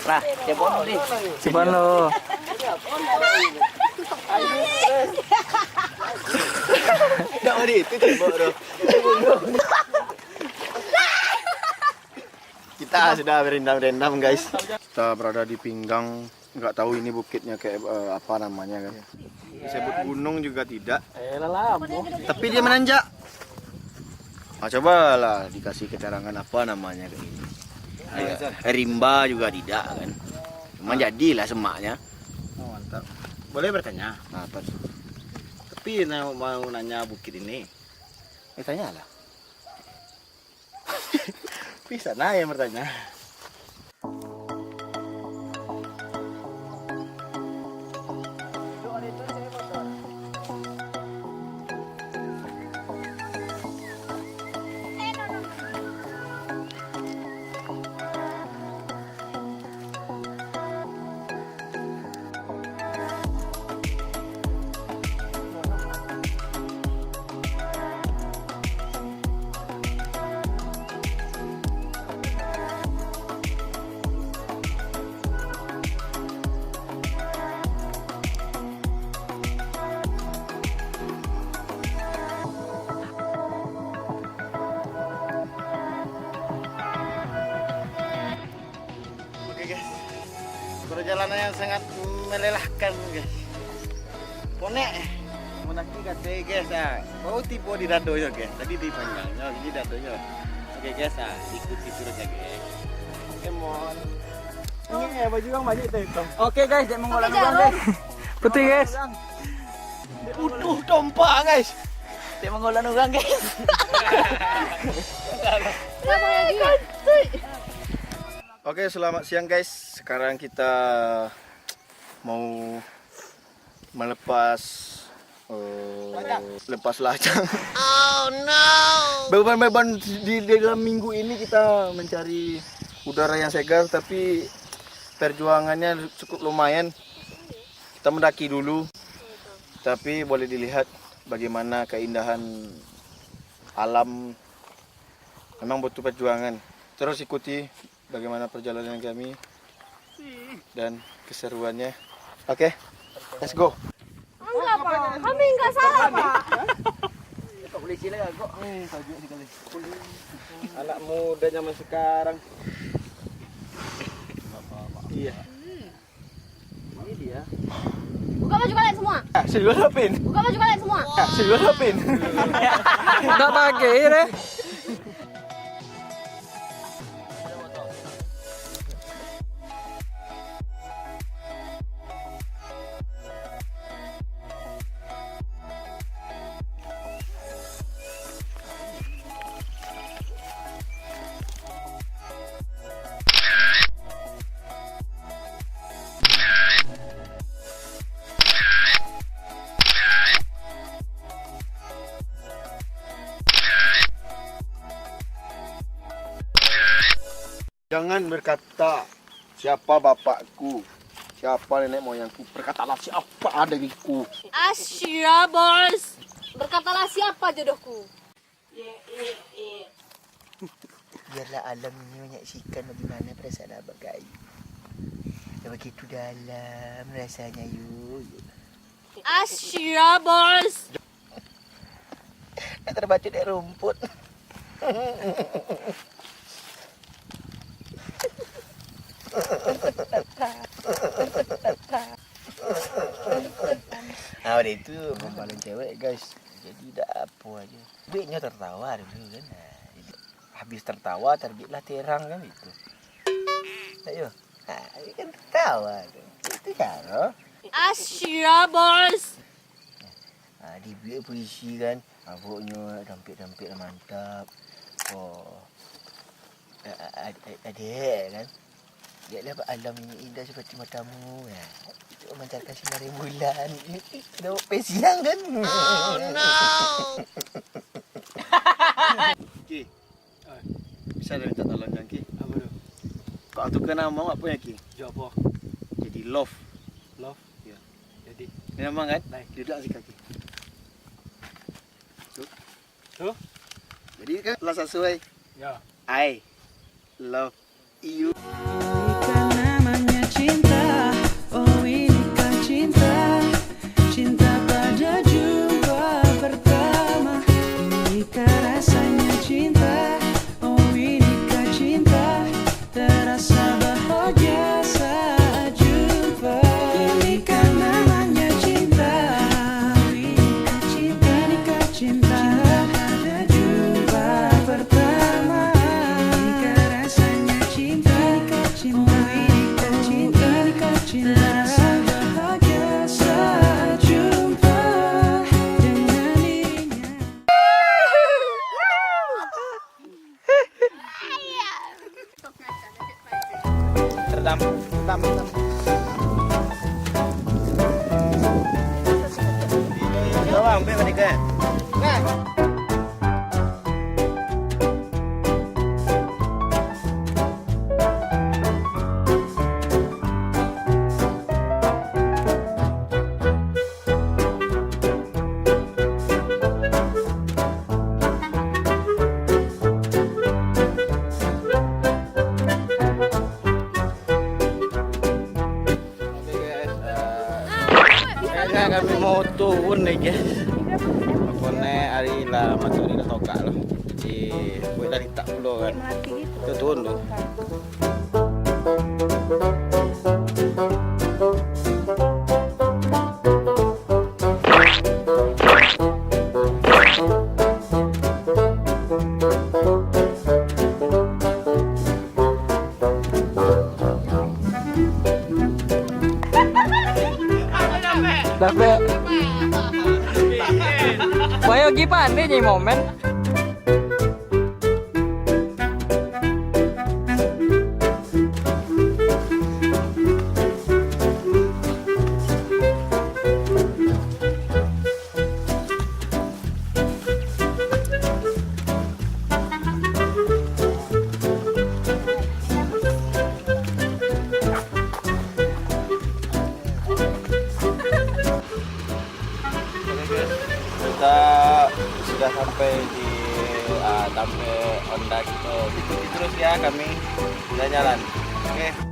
Nah, cepon di. Cepon lo. Nggak mau itu coba bro. Kita sudah berendam-rendam guys. Kita berada di pinggang, nggak tahu ini bukitnya kayak apa namanya kan. Disebut gunung juga tidak. Tapi dia menanjak. Nah, cobalah dikasih keterangan apa namanya kayak ini. Rimba juga tidak kan. Cuma jadilah semaknya. Oh, mantap. Boleh bertanya? Nah, Tapi mau nanya bukit ini. tanyalah. Bisa nah yang bertanya. Oke guys, perjalanan yang sangat melelahkan guys. Ponek mendaki kate guys bau tipe di dadonya guys. Tadi di panjangnya, ini dadonya. Oke guys ikuti terusnya guys. Come on. Ini baju yang banyak tuh. Oke guys, jangan mengulang guys. Putih guys. Utuh dompa guys. Jangan mengulang orang guys. Oke, selamat siang guys. Sekarang kita mau melepas lepas lajang. Oh no. Beban-beban di dalam minggu ini kita mencari udara yang segar, tapi perjuangannya cukup lumayan. Kita mendaki dulu, tapi boleh dilihat bagaimana keindahan alam. Memang butuh perjuangan. Terus ikuti bagaimana perjalanan kami dan keseruannya. Oke, let's go. Enggak Pak, kami enggak salah Pak. Polisi lah kok. Anak muda zaman sekarang. Iya. Ini dia. Buka baju kalian semua. Silver Lapin. Buka baju kalian semua. Silver Lapin. Enggak pakai deh. Jangan berkata siapa bapakku, siapa nenek moyangku. Berkatalah siapa adikku. Asyia bos. Berkatalah siapa jodohku. Biarlah alam ini menyaksikan bagaimana perasaan abang guys. Begitu dalam rasanya yuk. Asyia bos. Terbaca dari rumput. Nah, udah itu membalon cewek guys. Jadi tidak apa aja. Baiknya tertawa dulu kan. Nah, habis tertawa terbitlah terang kan itu. Ayo. Nah, ini kan tertawa tuh. Itu cara. Asyia bos. Nah, dibuat puisi kan. Aboknya dampit-dampit mantap. Oh. Adik kan. Lihatlah alam ini indah seperti matamu ya. Itu memancarkan sinar rembulan. Dah pesiang kan. Oh no. Ki. Bisa dah minta tolong kan Ki? Apa tu? Kau aturkan nama apa ya Ki? Jawab apa? Jadi love. Love. Ya. Jadi. Ini nama kan? Baik. Duduk sih kaki. Tuh. Jadi kan lah sesuai. Ya. I love you. Ikan namanya Rasa bahagia saat jumpa. Ini kan namanya cinta. Nikah cinta. Pada jumpa pertama. Nikah rasanya cinta. Nikah cinta. Nikah cinta. Rasa bahagia saat jumpa dengan dirinya. Redam. Jawab, ambil menikah. Kayaknya kami mau turun nih guys. Pokoknya hari lah masuk di toka loh. Jadi buat dari tak dulu kan. Itu turun tuh. Dapat. Bayo gimana nih momen? Kita sudah sampai di sampai Honda gitu. Ikuti terus ya kami. Kita jalan. Oke.